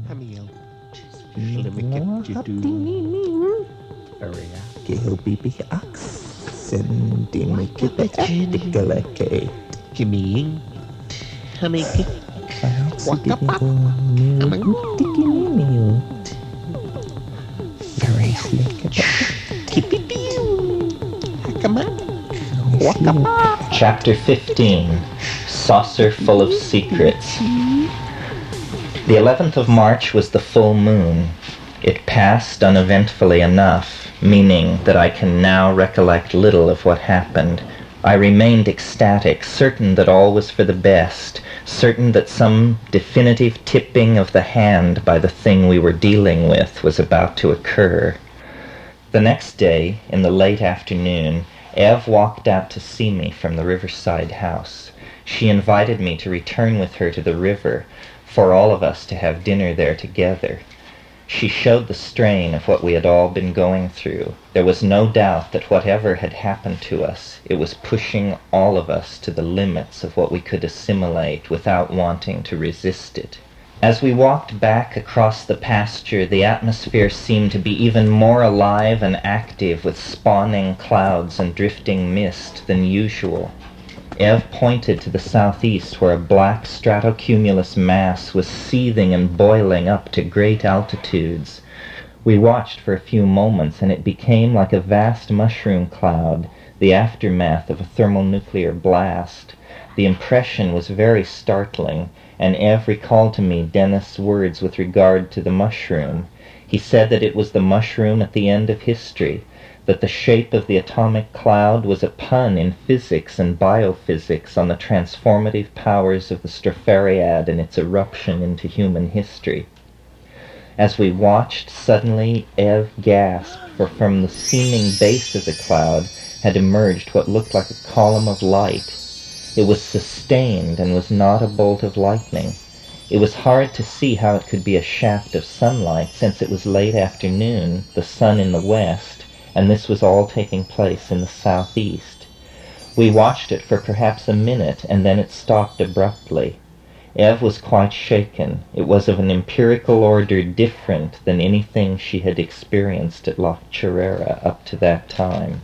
Hamiel. Area. KLBB accent Dimikit Kiming. Hamik. Wakapat. Chapter 15. Saucer Full of Secrets. The 11th of March was the full moon. It passed uneventfully enough, meaning that I can now recollect little of what happened. I remained ecstatic, certain that all was for the best, certain that some definitive tipping of the hand by the thing we were dealing with was about to occur. The next day, in the late afternoon, Eve walked out to see me from the riverside house. She invited me to return with her to the river, for all of us to have dinner there together. She showed the strain of what we had all been going through. There was no doubt that whatever had happened to us, it was pushing all of us to the limits of what we could assimilate without wanting to resist it. As we walked back across the pasture, the atmosphere seemed to be even more alive and active with spawning clouds and drifting mist than usual. Eve pointed to the southeast, where a black stratocumulus mass was seething and boiling up to great altitudes. We watched for a few moments, and it became like a vast mushroom cloud, the aftermath of a thermonuclear blast. The impression was very startling, and Eve recalled to me Dennis' words with regard to the mushroom. He said that it was the mushroom at the end of history, that the shape of the atomic cloud was a pun in physics and biophysics on the transformative powers of the Straphariad and its eruption into human history. As we watched, suddenly Eve gasped, for from the seeming base of the cloud had emerged what looked like a column of light. It was sustained and was not a bolt of lightning. It was hard to see how it could be a shaft of sunlight, since it was late afternoon, the sun in the west, and this was all taking place in the southeast. We watched it for perhaps a minute, and then it stopped abruptly. Eve was quite shaken. It was of an empirical order different than anything she had experienced at La Chorrera up to that time.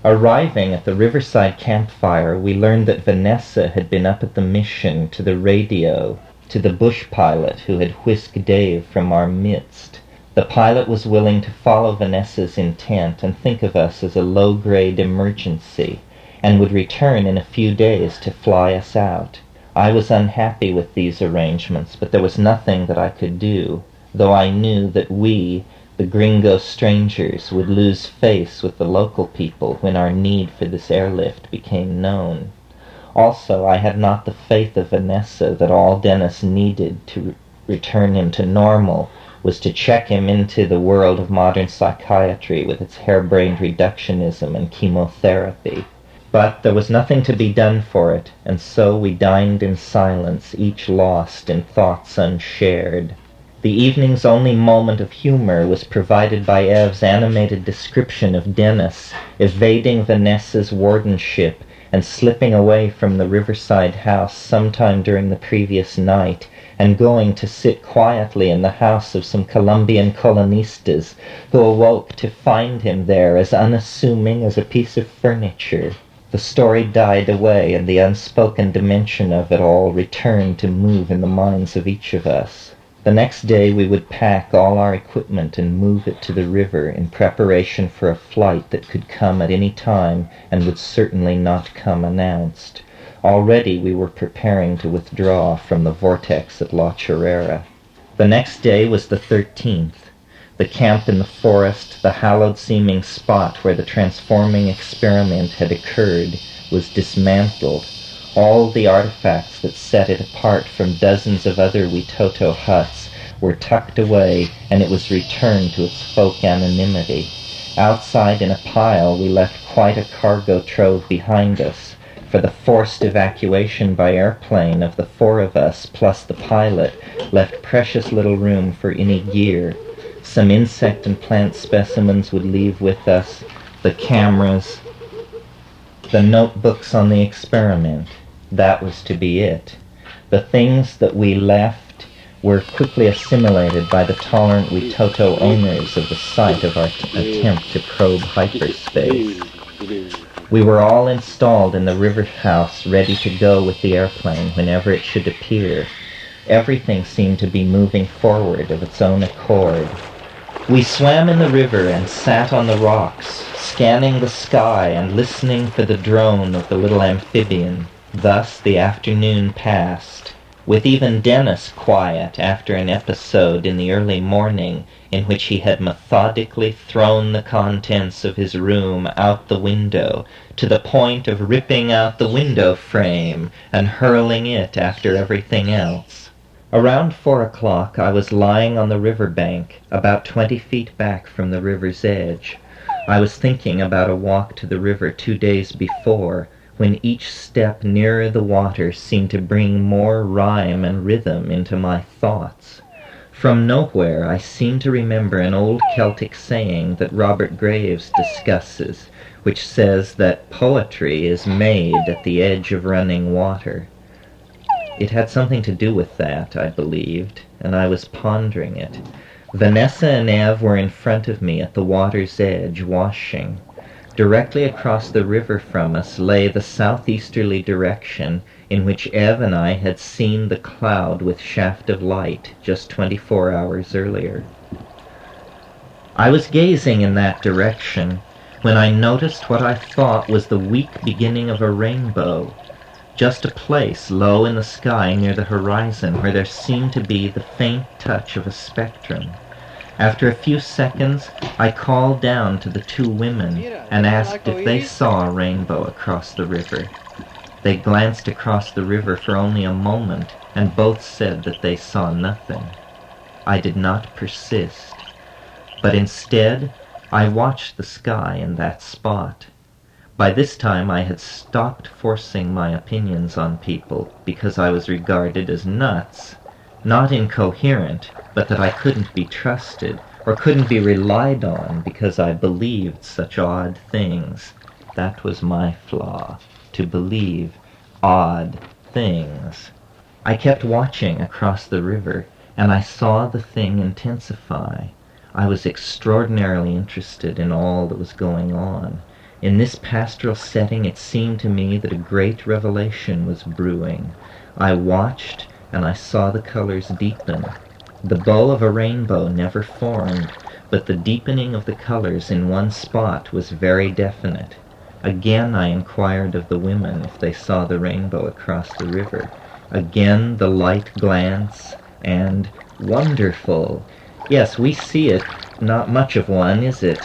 Arriving at the riverside campfire, we learned that Vanessa had been up at the mission to the radio, to the bush pilot who had whisked Dave from our midst. The pilot was willing to follow Vanessa's intent and think of us as a low-grade emergency, and would return in a few days to fly us out. I was unhappy with these arrangements, but there was nothing that I could do, though I knew that we, the gringo strangers, would lose face with the local people when our need for this airlift became known. Also, I had not the faith of Vanessa that all Dennis needed to return him to normal was to check him into the world of modern psychiatry with its harebrained reductionism and chemotherapy. But there was nothing to be done for it, and so we dined in silence, each lost in thoughts unshared. The evening's only moment of humor was provided by Eve's animated description of Dennis evading Vanessa's wardenship and slipping away from the riverside house sometime during the previous night and going to sit quietly in the house of some Colombian colonistas who awoke to find him there as unassuming as a piece of furniture. The story died away, and the unspoken dimension of it all returned to move in the minds of each of us. The next day we would pack all our equipment and move it to the river in preparation for a flight that could come at any time and would certainly not come announced. Already we were preparing to withdraw from the vortex at La Chorrera. The next day was the 13th. The camp in the forest, the hallowed-seeming spot where the transforming experiment had occurred, was dismantled. All the artifacts that set it apart from dozens of other Witoto huts were tucked away, and it was returned to its folk anonymity. Outside in a pile we left quite a cargo trove behind us, for the forced evacuation by airplane of the four of us, plus the pilot, left precious little room for any gear. Some insect and plant specimens would leave with us, the cameras, the notebooks on the experiment. That was to be it. The things that we left were quickly assimilated by the tolerant Witoto owners of the site of our attempt to probe hyperspace. We were all installed in the river house, ready to go with the airplane whenever it should appear. Everything seemed to be moving forward of its own accord. We swam in the river and sat on the rocks, scanning the sky and listening for the drone of the little amphibian. Thus the afternoon passed, with even Dennis quiet after an episode in the early morning in which he had methodically thrown the contents of his room out the window, to the point of ripping out the window frame and hurling it after everything else. Around 4 o'clock I was lying on the river bank, about 20 feet back from the river's edge. I was thinking about a walk to the river 2 days before, when each step nearer the water seemed to bring more rhyme and rhythm into my thoughts. From nowhere I seemed to remember an old Celtic saying that Robert Graves discusses, which says that poetry is made at the edge of running water. It had something to do with that, I believed, and I was pondering it. Vanessa and Ev were in front of me at the water's edge, washing. Directly across the river from us lay the southeasterly direction in which Ev and I had seen the cloud with shaft of light just 24 hours earlier. I was gazing in that direction when I noticed what I thought was the weak beginning of a rainbow, just a place low in the sky near the horizon where there seemed to be the faint touch of a spectrum. After a few seconds, I called down to the 2 women and asked if they saw a rainbow across the river. They glanced across the river for only a moment, and both said that they saw nothing. I did not persist, but instead I watched the sky in that spot. By this time I had stopped forcing my opinions on people because I was regarded as nuts, not incoherent, but that I couldn't be trusted or couldn't be relied on because I believed such odd things. That was my flaw, to believe odd things. I kept watching across the river, and I saw the thing intensify. I was extraordinarily interested in all that was going on. In this pastoral setting, it seemed to me that a great revelation was brewing. I watched, and I saw the colors deepen. The bow of a rainbow never formed, but the deepening of the colors in one spot was very definite. Again I inquired of the women if they saw the rainbow across the river. Again the light glance, and wonderful! Yes, we see it. Not much of one, is it?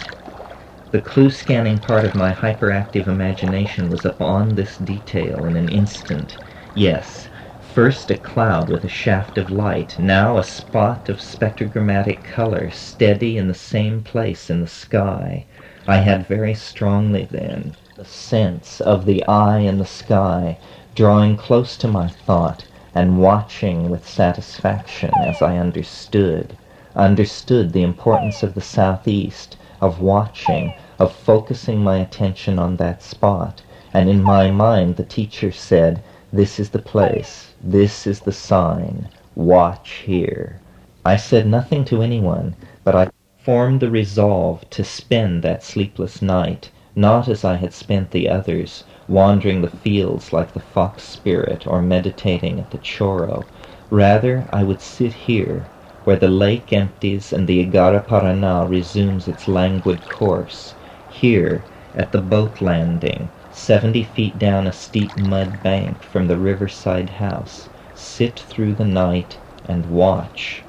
The clue-scanning part of my hyperactive imagination was upon this detail in an instant. Yes, first a cloud with a shaft of light, now a spot of spectrogrammatic color, steady in the same place in the sky. I had very strongly then the sense of the eye in the sky, drawing close to my thought and watching with satisfaction as I understood the importance of the southeast, of watching, of focusing my attention on that spot. And in my mind the teacher said, "This is the place, this is the sign, watch here." I said nothing to anyone, but I formed the resolve to spend that sleepless night, not as I had spent the others, wandering the fields like the fox spirit or meditating at the choro. Rather, I would sit here, where the lake empties and the Igara Paraná resumes its languid course, here, at the boat landing, 70 feet down a steep mud bank from the riverside house, sit through the night and watch.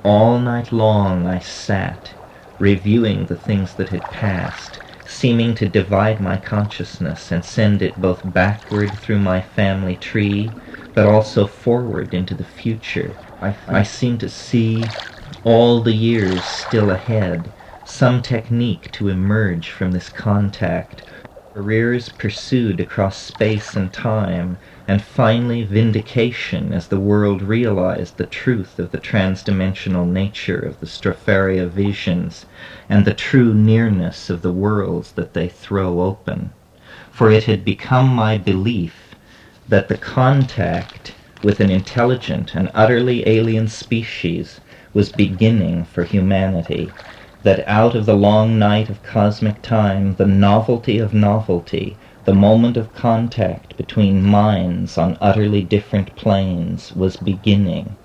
All night long I sat, reviewing the things that had passed, seeming to divide my consciousness and send it both backward through my family tree, but also forward into the future. I seemed to see all the years still ahead, some technique to emerge from this contact, careers pursued across space and time, and finally vindication as the world realized the truth of the transdimensional nature of the Stropharia visions and the true nearness of the worlds that they throw open. For it had become my belief that the contact with an intelligent and utterly alien species was beginning for humanity, that out of the long night of cosmic time, the novelty of novelty, the moment of contact between minds on utterly different planes, was beginning.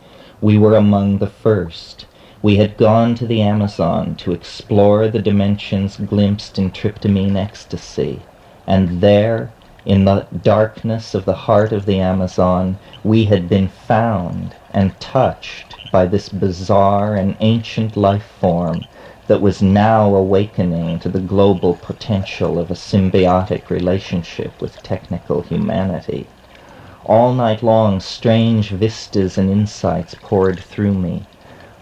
We were among the first. We had gone to the Amazon to explore the dimensions glimpsed in tryptamine ecstasy, and there, in the darkness of the heart of the Amazon, we had been found and touched by this bizarre and ancient life form that was now awakening to the global potential of a symbiotic relationship with technical humanity. All night long, strange vistas and insights poured through me.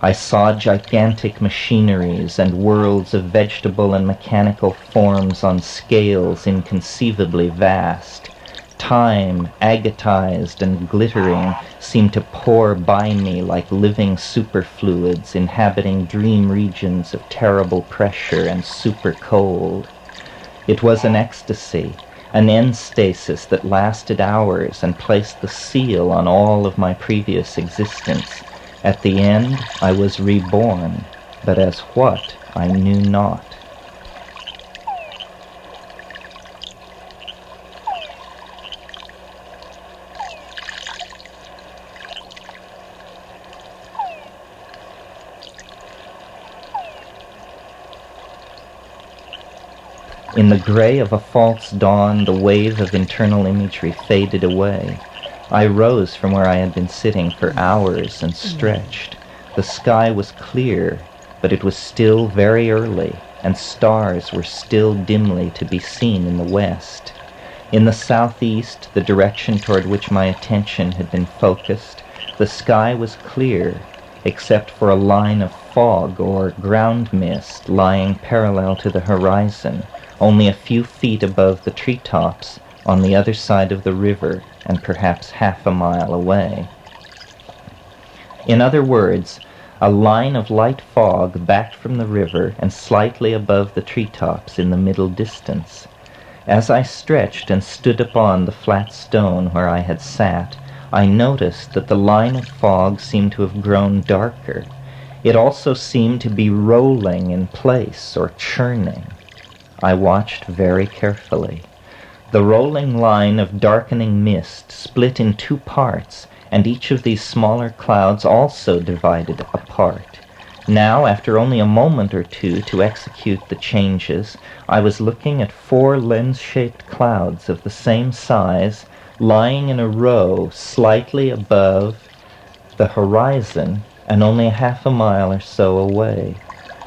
I saw gigantic machineries and worlds of vegetable and mechanical forms on scales inconceivably vast. Time, agatized and glittering, seemed to pour by me like living superfluids inhabiting dream regions of terrible pressure and super cold. It was an ecstasy, an enstasis that lasted hours and placed the seal on all of my previous existence. At the end, I was reborn, but as what, I knew not. In the gray of a false dawn, the wave of internal imagery faded away. I rose from where I had been sitting for hours and stretched. The sky was clear, but it was still very early, and stars were still dimly to be seen in the west. In the southeast, the direction toward which my attention had been focused, the sky was clear, except for a line of fog or ground mist lying parallel to the horizon, only a few feet above the treetops on the other side of the river and perhaps half a mile away. In other words, a line of light fog back from the river and slightly above the treetops in the middle distance. As I stretched and stood upon the flat stone where I had sat, I noticed that the line of fog seemed to have grown darker. It also seemed to be rolling in place or churning. I watched very carefully. The rolling line of darkening mist split in two parts, and each of these smaller clouds also divided apart. Now, after only a moment or two to execute the changes, I was looking at 4 lens-shaped clouds of the same size, lying in a row slightly above the horizon and only half a mile or so away.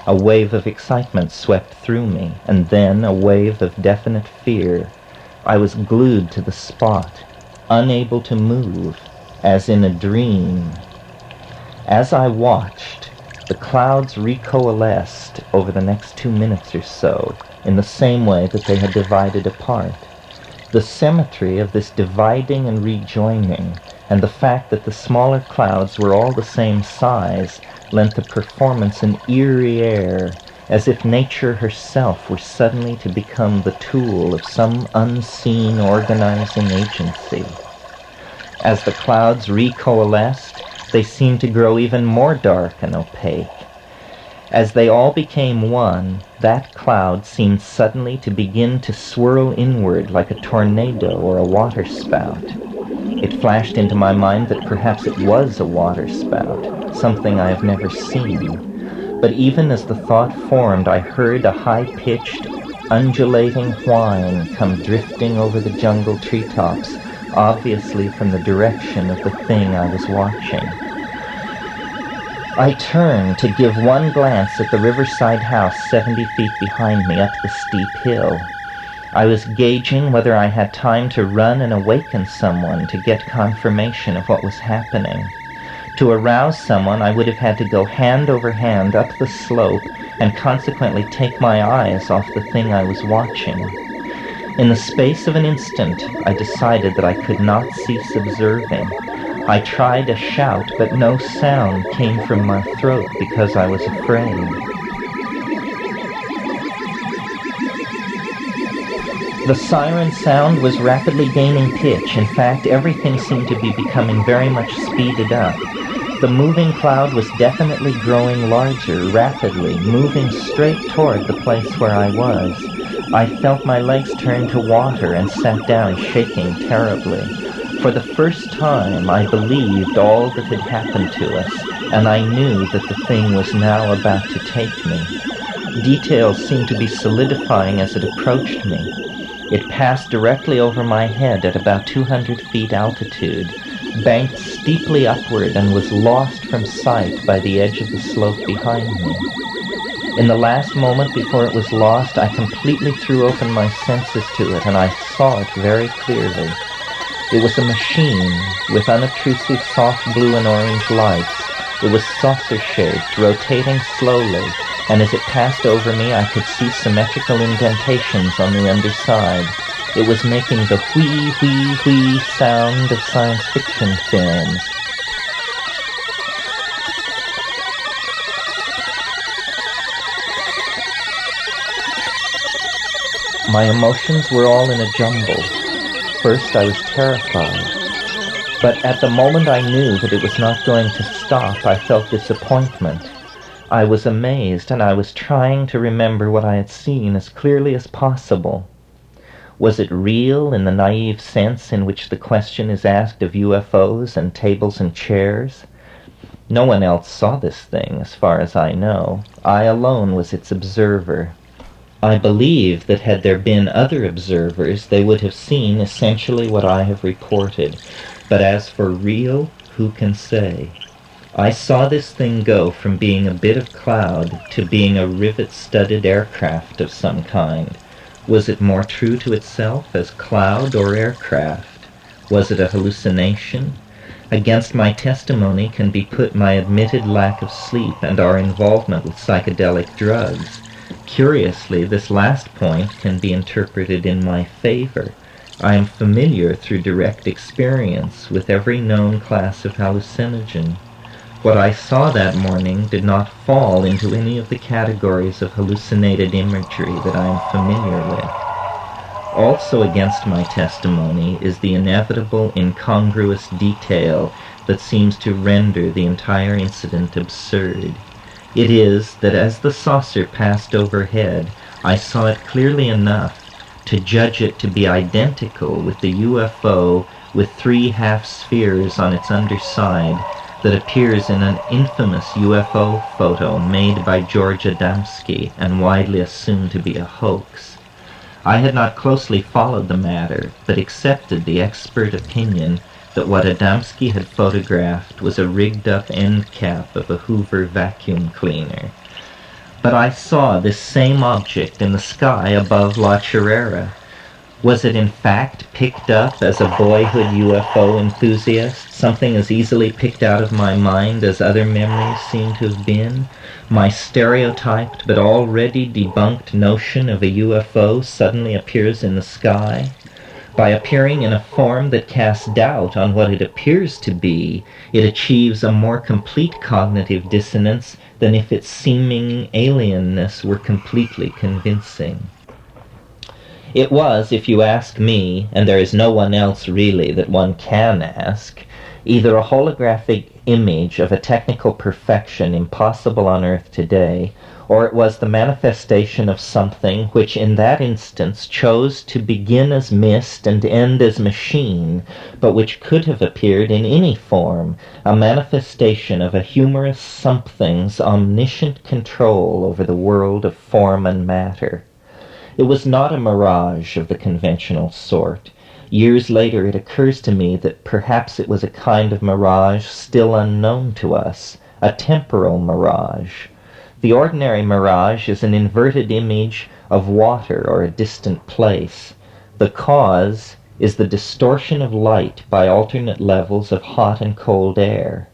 A wave of excitement swept through me, and then a wave of definite fear. I was glued to the spot, unable to move, as in a dream. As I watched, the clouds recoalesced over the next 2 minutes or so, in the same way that they had divided apart. The symmetry of this dividing and rejoining, and the fact that the smaller clouds were all the same size, lent the performance an eerie air, as if nature herself were suddenly to become the tool of some unseen organizing agency. As the clouds recoalesced, they seemed to grow even more dark and opaque. As they all became one, that cloud seemed suddenly to begin to swirl inward like a tornado or a waterspout. It flashed into my mind that perhaps it was a waterspout, something I have never seen. But even as the thought formed, I heard a high-pitched, undulating whine come drifting over the jungle treetops, obviously from the direction of the thing I was watching. I turned to give one glance at the riverside house 70 feet behind me up the steep hill. I was gauging whether I had time to run and awaken someone to get confirmation of what was happening. To arouse someone, I would have had to go hand over hand up the slope and consequently take my eyes off the thing I was watching. In the space of an instant, I decided that I could not cease observing. I tried a shout, but no sound came from my throat because I was afraid. The siren sound was rapidly gaining pitch. In fact, everything seemed to be becoming very much speeded up. The moving cloud was definitely growing larger, rapidly, moving straight toward the place where I was. I felt my legs turn to water and sat down, shaking terribly. For the first time, I believed all that had happened to us, and I knew that the thing was now about to take me. Details seemed to be solidifying as it approached me. It passed directly over my head at about 200 feet altitude, banked steeply upward, and was lost from sight by the edge of the slope behind me. In the last moment before it was lost, I completely threw open my senses to it, and I saw it very clearly. It was a machine with unobtrusive soft blue and orange lights. It was saucer-shaped, rotating slowly, and as it passed over me, I could see symmetrical indentations on the underside. It was making the whee, whee, whee sound of science fiction films. My emotions were all in a jumble. First, I was terrified. But at the moment I knew that it was not going to stop, I felt disappointment. I was amazed, and I was trying to remember what I had seen as clearly as possible. Was it real in the naive sense in which the question is asked of UFOs and tables and chairs? No one else saw this thing, as far as I know. I alone was its observer. I believe that had there been other observers, they would have seen essentially what I have reported. But as for real, who can say? I saw this thing go from being a bit of cloud to being a rivet-studded aircraft of some kind. Was it more true to itself as cloud or aircraft? Was it a hallucination? Against my testimony can be put my admitted lack of sleep and our involvement with psychedelic drugs. Curiously, this last point can be interpreted in my favor. I am familiar through direct experience with every known class of hallucinogen. What I saw that morning did not fall into any of the categories of hallucinated imagery that I am familiar with. Also against my testimony is the inevitable incongruous detail that seems to render the entire incident absurd. It is that as the saucer passed overhead, I saw it clearly enough to judge it to be identical with the UFO with 3 half-spheres on its underside that appears in an infamous UFO photo made by George Adamski and widely assumed to be a hoax. I had not closely followed the matter, but accepted the expert opinion that what Adamski had photographed was a rigged-up end cap of a Hoover vacuum cleaner. But I saw this same object in the sky above La Chirera. Was it in fact picked up as a boyhood UFO enthusiast, something as easily picked out of my mind as other memories seem to have been? My stereotyped but already debunked notion of a UFO suddenly appears in the sky? By appearing in a form that casts doubt on what it appears to be, it achieves a more complete cognitive dissonance than if its seeming alienness were completely convincing. It was, if you ask me, and there is no one else really that one can ask, either a holographic image of a technical perfection impossible on Earth today, or it was the manifestation of something which in that instance chose to begin as mist and end as machine, but which could have appeared in any form, a manifestation of a humorous something's omniscient control over the world of form and matter. It was not a mirage of the conventional sort. Years later it occurs to me that perhaps it was a kind of mirage still unknown to us, a temporal mirage. The ordinary mirage is an inverted image of water or a distant place. The cause is the distortion of light by alternate levels of hot and cold air.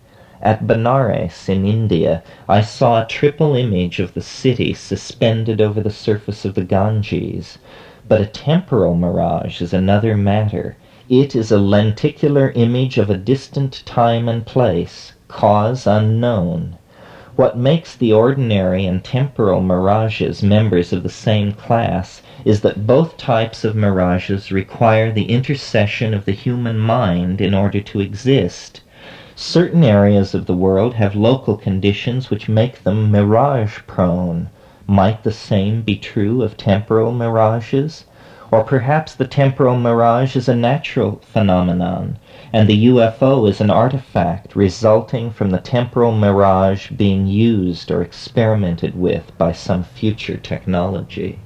At Benares in India, I saw a triple image of the city suspended over the surface of the Ganges. But a temporal mirage is another matter. It is a lenticular image of a distant time and place, cause unknown. What makes the ordinary and temporal mirages members of the same class is that both types of mirages require the intercession of the human mind in order to exist. Certain areas of the world have local conditions which make them mirage-prone. Might the same be true of temporal mirages? Or perhaps the temporal mirage is a natural phenomenon, and the UFO is an artifact resulting from the temporal mirage being used or experimented with by some future technology.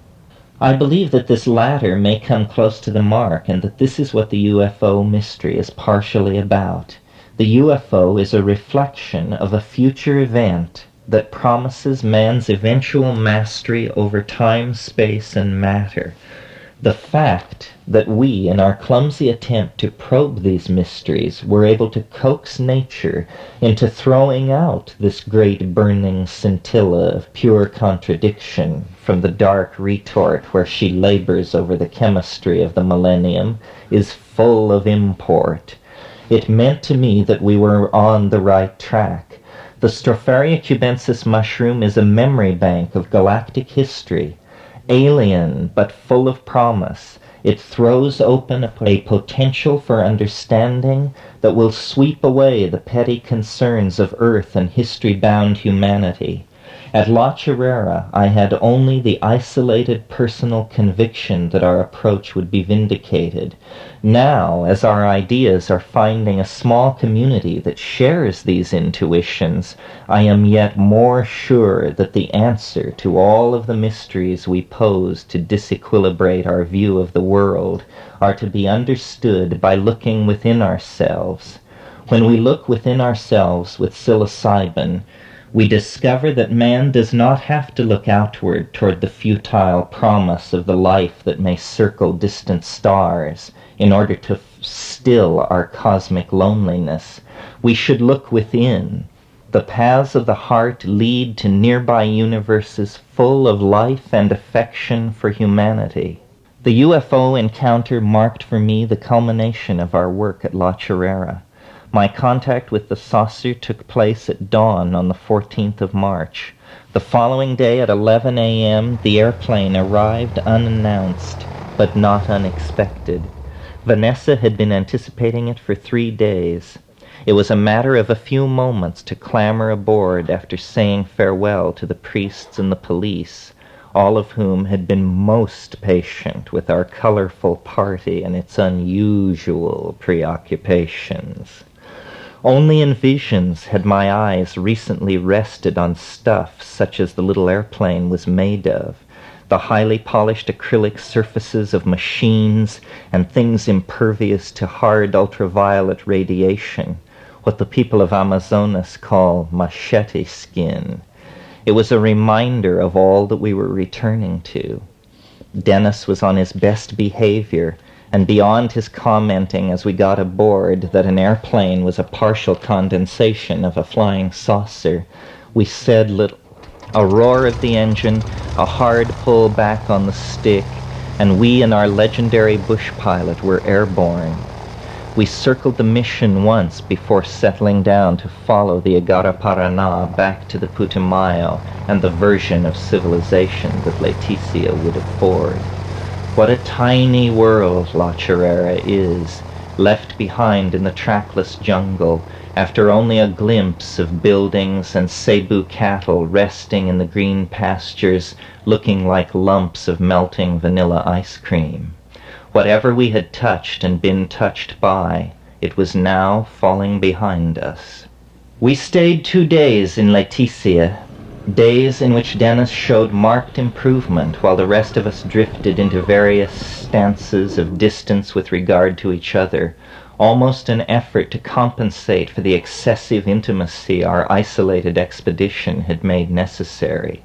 I believe that this latter may come close to the mark, and that this is what the UFO mystery is partially about. The UFO is a reflection of a future event that promises man's eventual mastery over time, space, and matter. The fact that we, in our clumsy attempt to probe these mysteries, were able to coax nature into throwing out this great burning scintilla of pure contradiction from the dark retort where she labors over the chemistry of the millennium is full of import. It meant to me that we were on the right track. The Stropharia cubensis mushroom is a memory bank of galactic history. Alien, but full of promise, it throws open a potential for understanding that will sweep away the petty concerns of Earth and history-bound humanity. At La Chirera, I had only the isolated personal conviction that our approach would be vindicated. Now, as our ideas are finding a small community that shares these intuitions, I am yet more sure that the answer to all of the mysteries we pose to disequilibrate our view of the world are to be understood by looking within ourselves. When we look within ourselves with psilocybin, we discover that man does not have to look outward toward the futile promise of the life that may circle distant stars in order to still our cosmic loneliness. We should look within. The paths of the heart lead to nearby universes full of life and affection for humanity. The UFO encounter marked for me the culmination of our work at La Chirera. My contact with the saucer took place at dawn on the 14th of March. The following day at 11 a.m., the airplane arrived unannounced, but not unexpected. Vanessa had been anticipating it for 3 days. It was a matter of a few moments to clamber aboard after saying farewell to the priests and the police, all of whom had been most patient with our colorful party and its unusual preoccupations. Only in visions had my eyes recently rested on stuff such as the little airplane was made of, the highly polished acrylic surfaces of machines and things impervious to hard ultraviolet radiation, what the people of Amazonas call machete skin. It was a reminder of all that we were returning to. Dennis was on his best behavior, and beyond his commenting as we got aboard that an airplane was a partial condensation of a flying saucer, we said little. A roar of the engine, a hard pull back on the stick, and we and our legendary bush pilot were airborne. We circled the mission once before settling down to follow the Agara-Paraná back to the Putumayo and the version of civilization that Leticia would afford. What a tiny world La Chirera is, left behind in the trackless jungle after only a glimpse of buildings and Cebu cattle resting in the green pastures looking like lumps of melting vanilla ice cream. Whatever we had touched and been touched by, it was now falling behind us. We stayed 2 days in Leticia, days in which Dennis showed marked improvement while the rest of us drifted into various stances of distance with regard to each other, almost an effort to compensate for the excessive intimacy our isolated expedition had made necessary.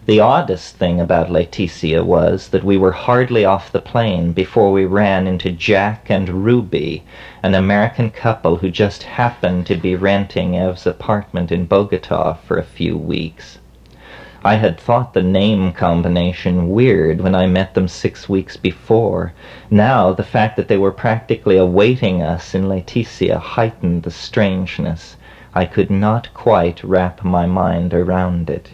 The oddest thing about Leticia was that we were hardly off the plane before we ran into Jack and Ruby, an American couple who just happened to be renting Ev's apartment in Bogota for a few weeks. I had thought the name combination weird when I met them 6 weeks before. Now the fact that they were practically awaiting us in Leticia heightened the strangeness. I could not quite wrap my mind around it.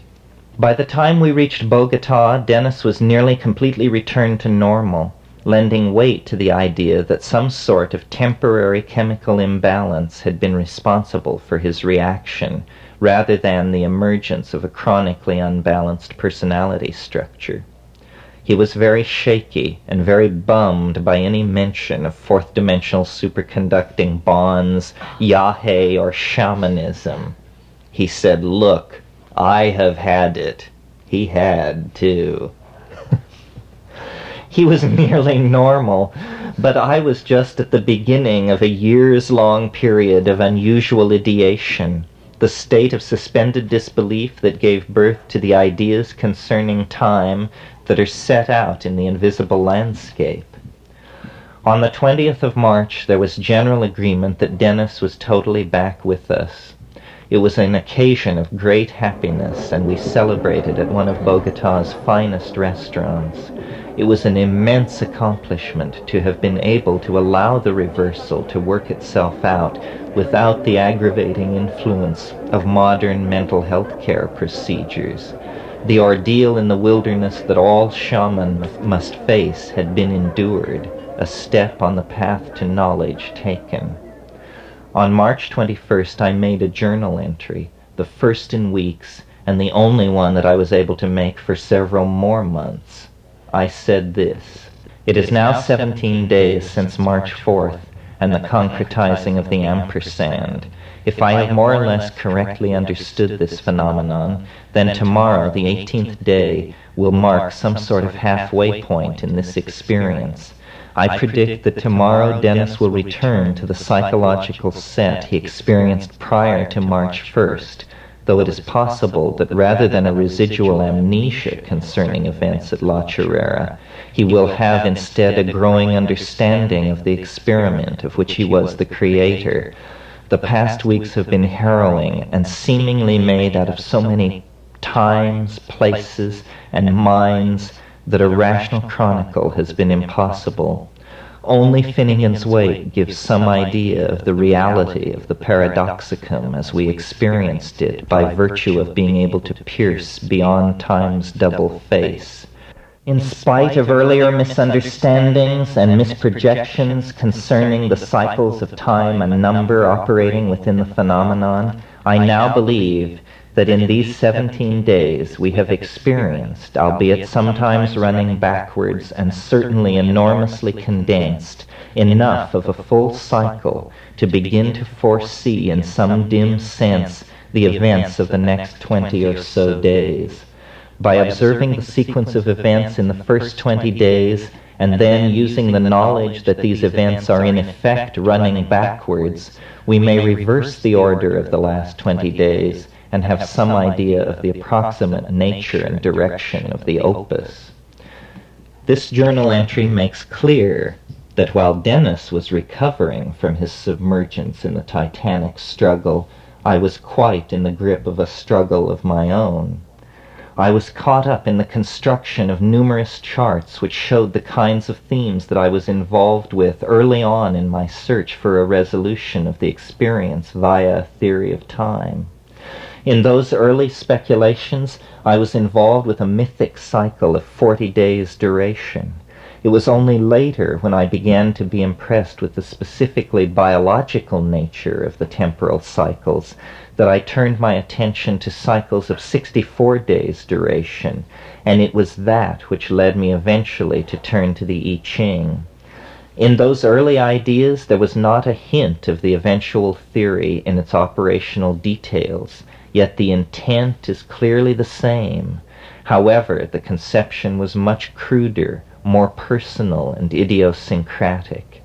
By the time we reached Bogota, Dennis was nearly completely returned to normal, lending weight to the idea that some sort of temporary chemical imbalance had been responsible for his reaction, rather than the emergence of a chronically unbalanced personality structure. He was very shaky and very bummed by any mention of fourth-dimensional superconducting bonds, Yahé, or shamanism. He said, "Look, I have had it." He had, too. He was nearly normal, but I was just at the beginning of a years-long period of unusual ideation, the state of suspended disbelief that gave birth to the ideas concerning time that are set out in the invisible landscape. On the 20th of March, there was general agreement that Dennis was totally back with us. It was an occasion of great happiness, and we celebrated at one of Bogota's finest restaurants. It was an immense accomplishment to have been able to allow the reversal to work itself out without the aggravating influence of modern mental health care procedures. The ordeal in the wilderness that all shamans must face had been endured, a step on the path to knowledge taken. On March 21st, I made a journal entry, the first in weeks, and the only one that I was able to make for several more months. I said this: "It is now 17 days since March 4th and the concretizing of the ampersand. If I have more or less correctly understood this phenomenon, then tomorrow, the 18th day, will mark some sort of halfway point in this experience. I predict that tomorrow Dennis will return to the psychological set he experienced prior to March 1st, though it is possible that rather than a residual amnesia concerning events at La Chorrera, he will have instead a growing understanding of the experiment of which he was the creator. The past weeks have been harrowing and seemingly made out of so many times, places, and minds that a rational chronicle has been impossible. Only Finnegan's Wake gives some idea of the reality of the paradoxicum as we experienced it by virtue of being able to pierce beyond time's double face. In spite of earlier misunderstandings and misprojections concerning the cycles of time and number operating within the phenomenon, I now believe that in these 17 days we have experienced, albeit sometimes running backwards and certainly enormously condensed, enough of a full cycle to begin to foresee in some dim sense the events of the next 20 or so days. By observing the sequence of events in the first 20 days, and then using the knowledge that these events are in effect running backwards, we may reverse the order of the last 20 days and have some idea of the approximate nature and direction of the opus. This journal entry makes clear that while Dennis was recovering from his submergence in the Titanic struggle, I was quite in the grip of a struggle of my own. I was caught up in the construction of numerous charts which showed the kinds of themes that I was involved with early on in my search for a resolution of the experience via a theory of time. In those early speculations, I was involved with a mythic cycle of 40 days' duration. It was only later, when I began to be impressed with the specifically biological nature of the temporal cycles, that I turned my attention to cycles of 64 days' duration, and it was that which led me eventually to turn to the I Ching. In those early ideas, there was not a hint of the eventual theory in its operational details, yet the intent is clearly the same. However, the conception was much cruder, more personal and idiosyncratic.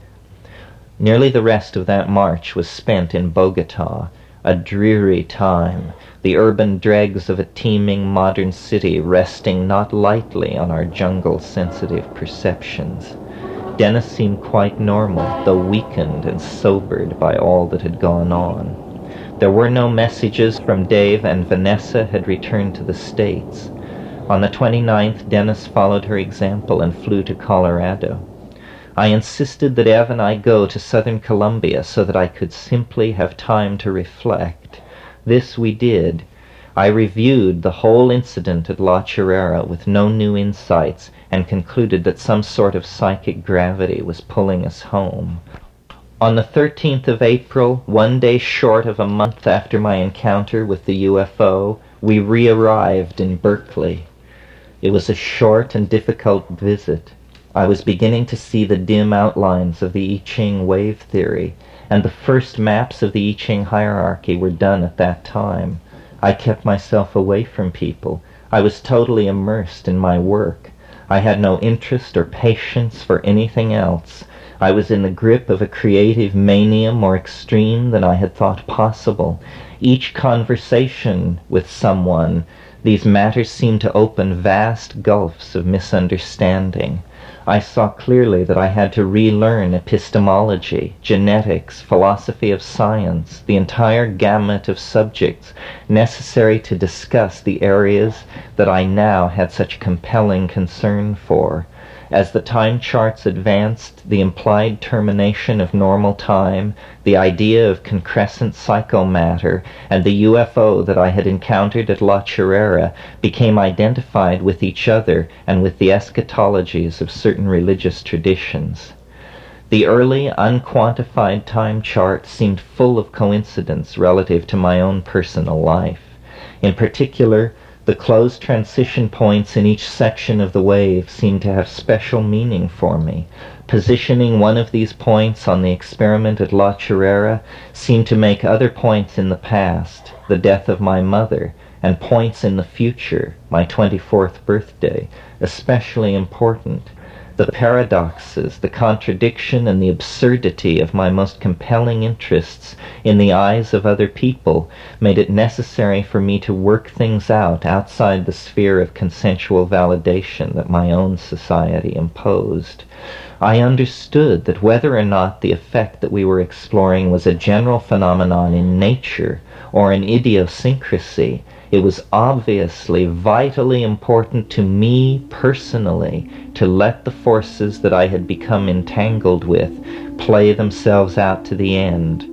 Nearly the rest of that March was spent in Bogota, a dreary time, the urban dregs of a teeming modern city resting not lightly on our jungle-sensitive perceptions. Dennis seemed quite normal, though weakened and sobered by all that had gone on. There were no messages from Dave, and Vanessa had returned to the States. On the 29th, Dennis followed her example and flew to Colorado. I insisted that Ev and I go to Southern Columbia so that I could simply have time to reflect. This we did. I reviewed the whole incident at La Chirera with no new insights and concluded that some sort of psychic gravity was pulling us home. On the 13th of April, 1 day short of a month after my encounter with the UFO, we re-arrived in Berkeley. It was a short and difficult visit. I was beginning to see the dim outlines of the I Ching wave theory, and the first maps of the I Ching hierarchy were done at that time. I kept myself away from people. I was totally immersed in my work. I had no interest or patience for anything else. I was in the grip of a creative mania more extreme than I had thought possible. Each conversation with someone, these matters seemed to open vast gulfs of misunderstanding. I saw clearly that I had to relearn epistemology, genetics, philosophy of science, the entire gamut of subjects necessary to discuss the areas that I now had such compelling concern for. As the time charts advanced, the implied termination of normal time, the idea of concrescent psychomatter, and the UFO that I had encountered at La Chirera became identified with each other and with the eschatologies of certain religious traditions. The early, unquantified time chart seemed full of coincidence relative to my own personal life. In particular, the closed transition points in each section of the wave seemed to have special meaning for me. Positioning one of these points on the experiment at La Chirera seemed to make other points in the past, the death of my mother, and points in the future, my 24th birthday, especially important. The paradoxes, the contradiction, and the absurdity of my most compelling interests in the eyes of other people made it necessary for me to work things out outside the sphere of consensual validation that my own society imposed. I understood that whether or not the effect that we were exploring was a general phenomenon in nature or an idiosyncrasy, it was obviously vitally important to me personally to let the forces that I had become entangled with play themselves out to the end.